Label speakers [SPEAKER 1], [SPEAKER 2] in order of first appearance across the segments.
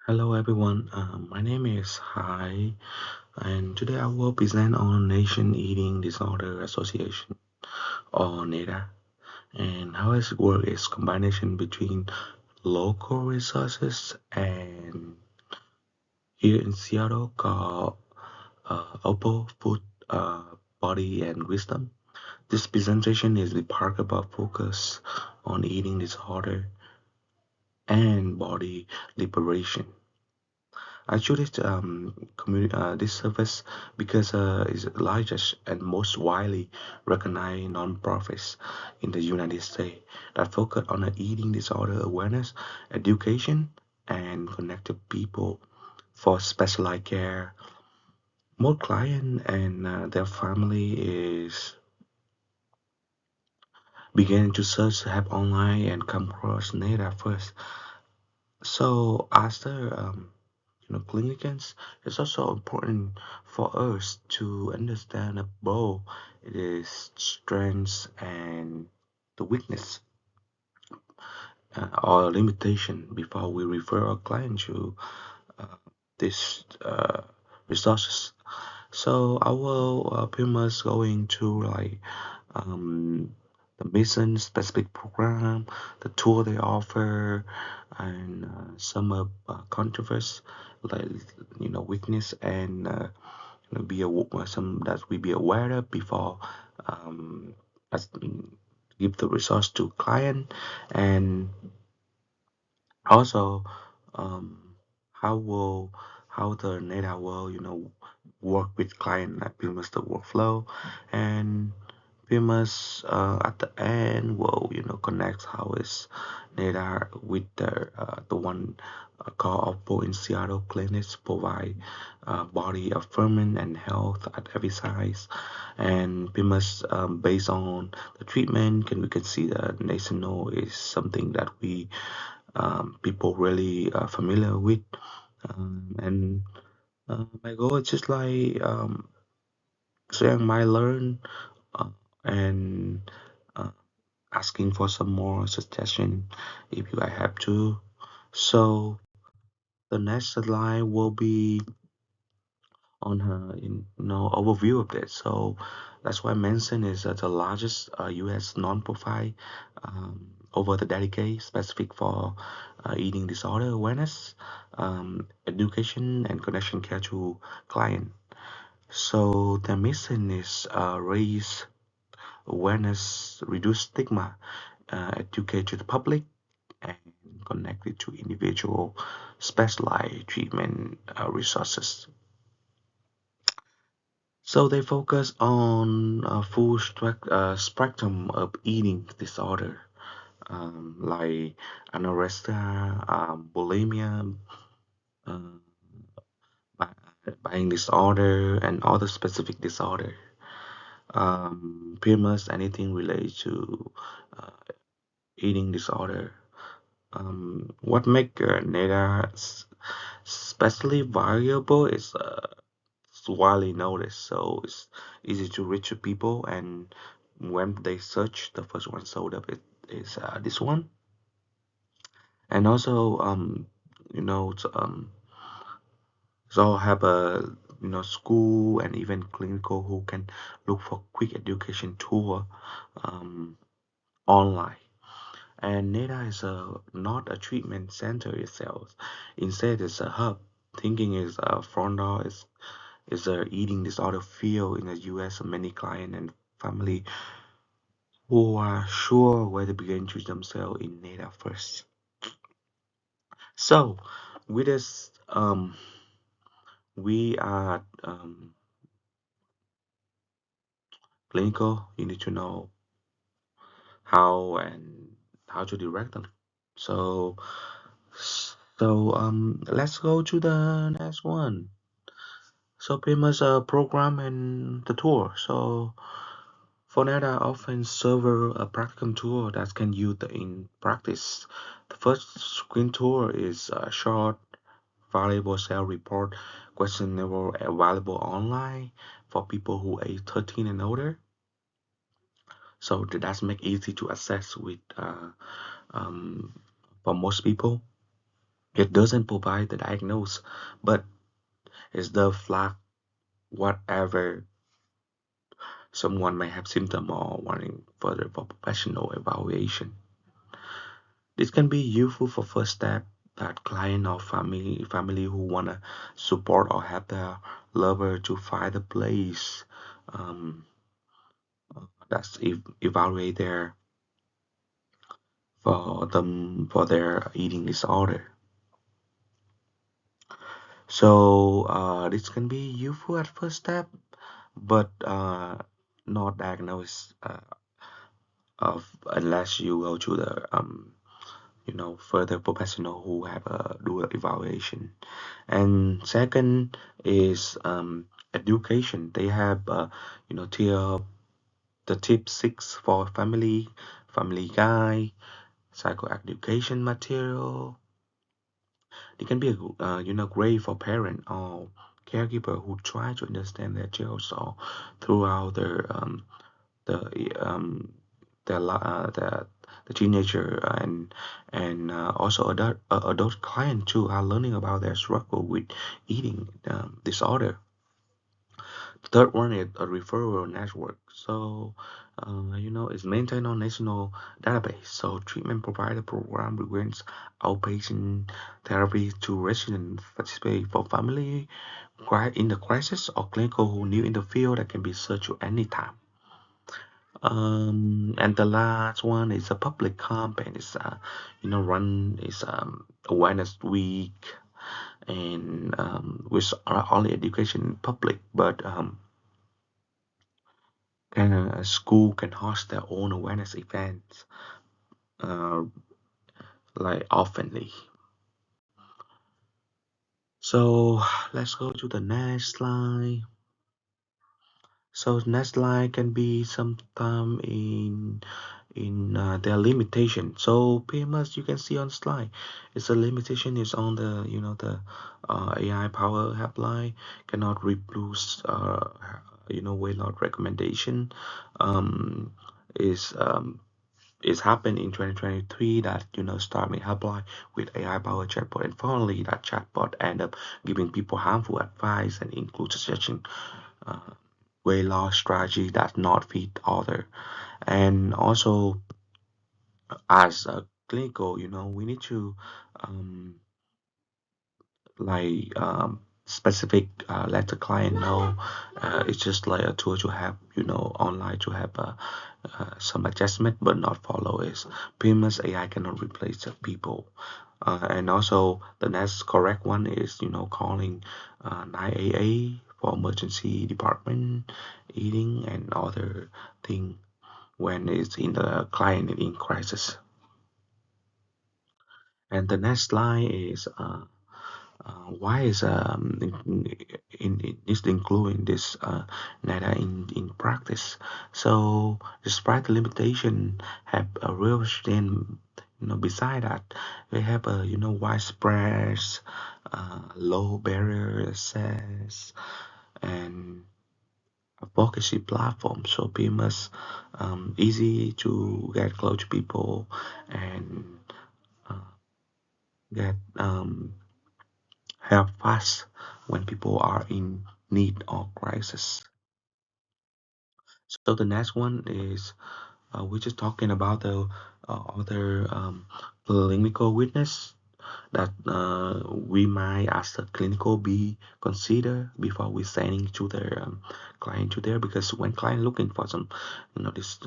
[SPEAKER 1] Hello everyone, my name is Hai, and today I will present on Nation Eating Disorder Association or NEDA and how its work is combination between local resources and here in Seattle called Opal Food, Body and Wisdom. This presentation is the part about focus on eating disorder and body liberation. I chose this service because it's the largest and most widely recognized nonprofits in the United States that focus on the eating disorder awareness, education, and connected people for specialized care. Most clients and their family is beginning to search help online and come across NEDA first. So after clinicians, it's also important for us to understand both its strengths and the weakness or limitation before we refer a client to uh, this resources. So I will pretty much go into like um, the mission specific program, the tool they offer, and some controversy like weakness and be some that we be aware of before um, as, give the resource to client and also um, how will how the NEDA will work with client like pretty much the workflow and pretty much at the end will connect how is NEDA with the one called Opal in Seattle clinics provide body affirming and health at every size and pretty much based on the treatment we can see that national is something that we people really familiar with. And my goal is just like sharing my learn uh, and uh, asking for some more suggestion if you I have to. So the next slide will be on her overview of this. So that's why I mentioned is the largest U.S. non-profit over the decade specific for eating disorder awareness, education, and connection care to client. So the mission is raise awareness, reduce stigma, educate to the public, and connect it to individual specialized treatment resources. So they focus on a full spectrum of eating disorder, like anorexia, bulimia, uh, buying disorder, and other specific disorder. Pretty much anything related to uh, eating disorder. What make NEDA especially valuable is it's widely noticed, so it's easy to reach to people. And when they search, the first one showed up is this one. And also, so have a school and even clinical who can look for quick education tour um, online. And NEDA is not a treatment center itself. Instead, it's a hub. Thinking is a front door is a eating disorder field in the U.S. Many client and family who are sure where to begin to themselves in NEDA first. So, with this, we are clinical. You need to know how and how to direct them. So, let's go to the next one. So pretty much a program and the tour. So for that, I often serve a practicum tour that can use in practice. The first screen tour is a short, valuable sales report questionnaire available online for people who age 13 and older. So that's make easy to access with um, for most people. It doesn't provide the diagnosis, but it's the flag whatever someone may have symptom or wanting further for professional evaluation. This can be useful for first step that client or family who wanna support or help their lover to find a place um, that's evaluate their for them for their eating disorder. So this can be useful at first step, but not diagnosed of unless you go to the further professional who have a do a evaluation. And second is education. They have tier the tip six for family guide, psychoeducation material. It can be great for parent or caregiver who try to understand their child so throughout the the the teenager and also adult client too are learning about their struggle with eating disorder. The third one is a referral network. So it's maintained on national database. So treatment provider program recommends outpatient therapy to residents participate for family in the crisis or clinical who new in the field that can be searched at any time. And the last one is a public campaign. It's run is awareness week and which are only education in public, but a school can host their own awareness events uh, like oftenly. So let's go to the next slide. So next slide can be sometime in their limitation. So PMS you can see on slide, it's a limitation is on the AI power helpline cannot reproduce weight loss recommendation. Um, is It's happened in 2023 that starting helpline with AI powered chatbot and finally that chatbot end up giving people harmful advice and include suggestion uh, weight loss strategy that not fit other. And also as a clinical, we need to um, specific let the client know it's just like a tool to have online to have some adjustment but not follow is premise AI cannot replace the people and also the next correct one is calling 9AA for emergency department eating and other thing when it's in the client in crisis. And the next line is why is is including this NEDA in practice? So despite the limitation, have a real strength. Beside that, we have a widespread, low barrier access, and advocacy platform. So PMS easy to get close to people and uh, get help fast when people are in need or crisis. So the next one is we're just talking about the other clinical witness that we might as a clinical be consider before we sending to their client to there because when client looking for some this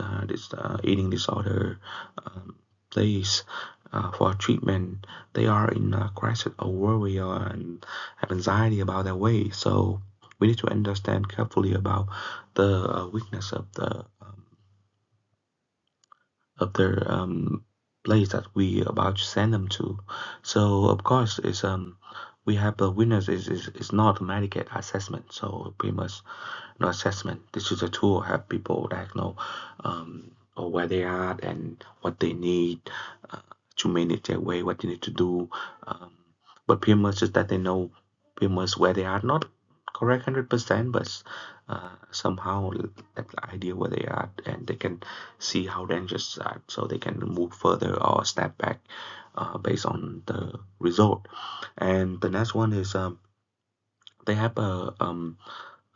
[SPEAKER 1] eating disorder um, place for treatment they are in a crisis or worry or have anxiety about their weight so we need to understand carefully about the weakness of their place that we about to send them to. So of course it's we have the winners is not automatic assessment. So pretty much no assessment. This is a tool help people that know or where they are and what they need uh, to manage their way, what they need to do. Um, but pretty much is that they know pretty much where they are. Not correct 100%, but somehow that idea where they are and they can see how dangerous are so they can move further or step back based on the result. And the next one is they have a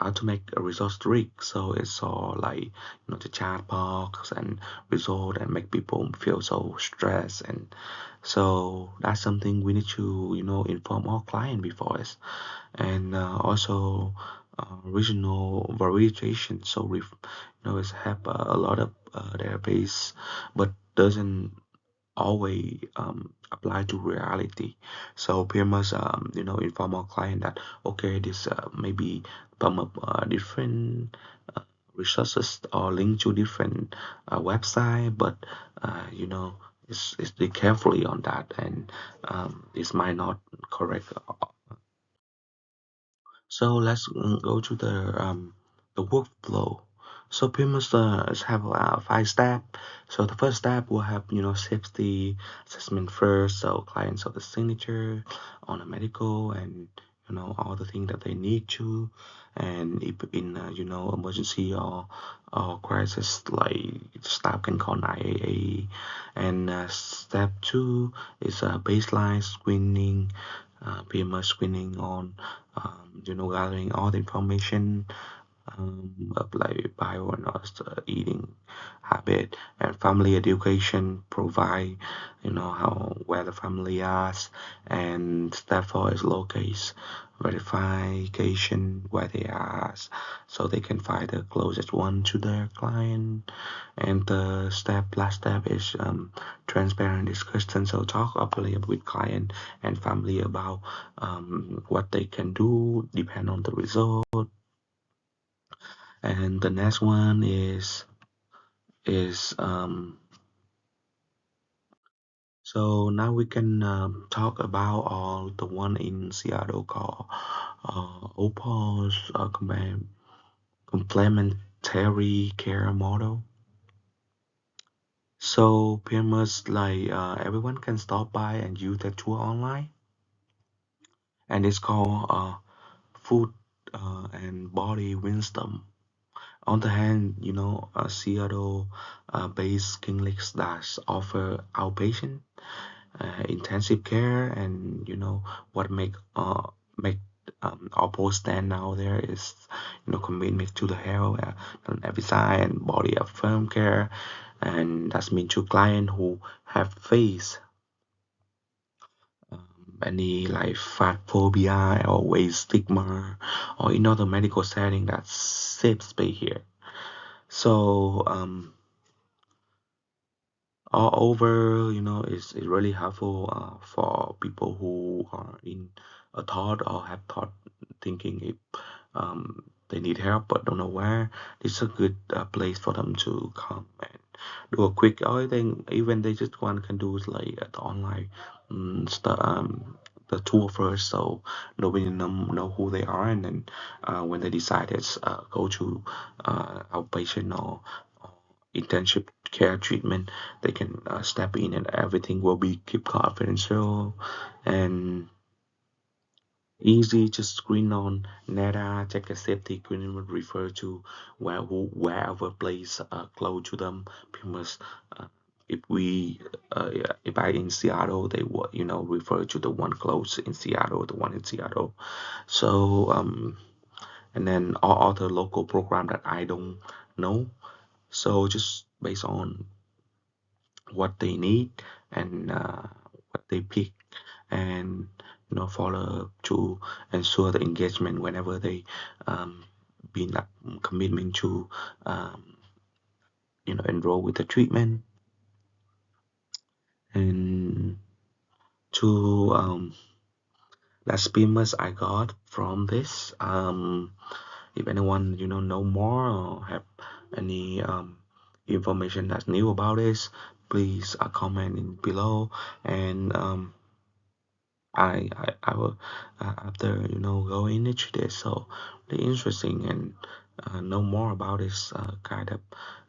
[SPEAKER 1] how to make a result streak. So it's all like the chat box and result and make people feel so stressed. And so that's something we need to inform our client before us. And also regional variation. So we it's have a lot of database, but doesn't always apply to reality. So we must inform our client that okay, this maybe come up different resources or link to different website, but is be carefully on that, and this might not correct. So let's go to the workflow. So pretty much have 5 steps. So the first step will have safety assessment first. So clients of the signature on a medical and all the things that they need to, and if in emergency or crisis, like staff can call 988. And step two is a baseline screening, PMS screening on gathering all the information of like bio and eating habit and family education, provide how where the family is, and step four is locate verification where they are so they can find the closest one to their client. And the last step is transparent discussion. So talk openly with client and family about what they can do depend on the result. And the next one is so now we can talk about all the one in Seattle called Opal's complementary care model. So pretty much like everyone can stop by and use the tour online, and it's called Food and Body Wisdom. On the hand, Seattle based clinics that offer outpatient intensive care, and what make Oppo stand out there is commitment to the health and every side and body of firm care, and that's mean to client who have faced any like fat phobia or weight stigma or in other medical setting that's safe space here. So all over, is really helpful for people who are in a thought or have thought thinking if they need help but don't know where. It's a good place for them to come and do a quick. I think even they just one can do is like the online the tour first, so nobody know who they are, and then when they decide it's go to outpatient or internship care treatment, they can step in and everything will be kept confidential and easy. Just screen on NEDA, check a safety agreement, refer to wherever place close to them. Because if we if I in Seattle, they will refer to the one close in Seattle, the one in Seattle. So and then all other local program that I don't know. So just based on what they need and what they pick, and follow to ensure the engagement whenever they um, been like commitment to um, enroll with the treatment. And to last payments I got from this. If anyone know more or have any information that's new about this, please comment in below. And I will after go into this, so really interesting and know more about this kind of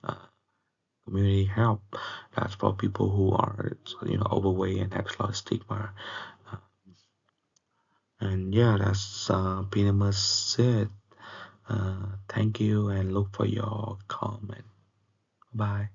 [SPEAKER 1] uh, community help that's for people who are overweight and have a lot of stigma. Uh, and yeah, that's pretty much it. Thank you and look for your comment. Bye.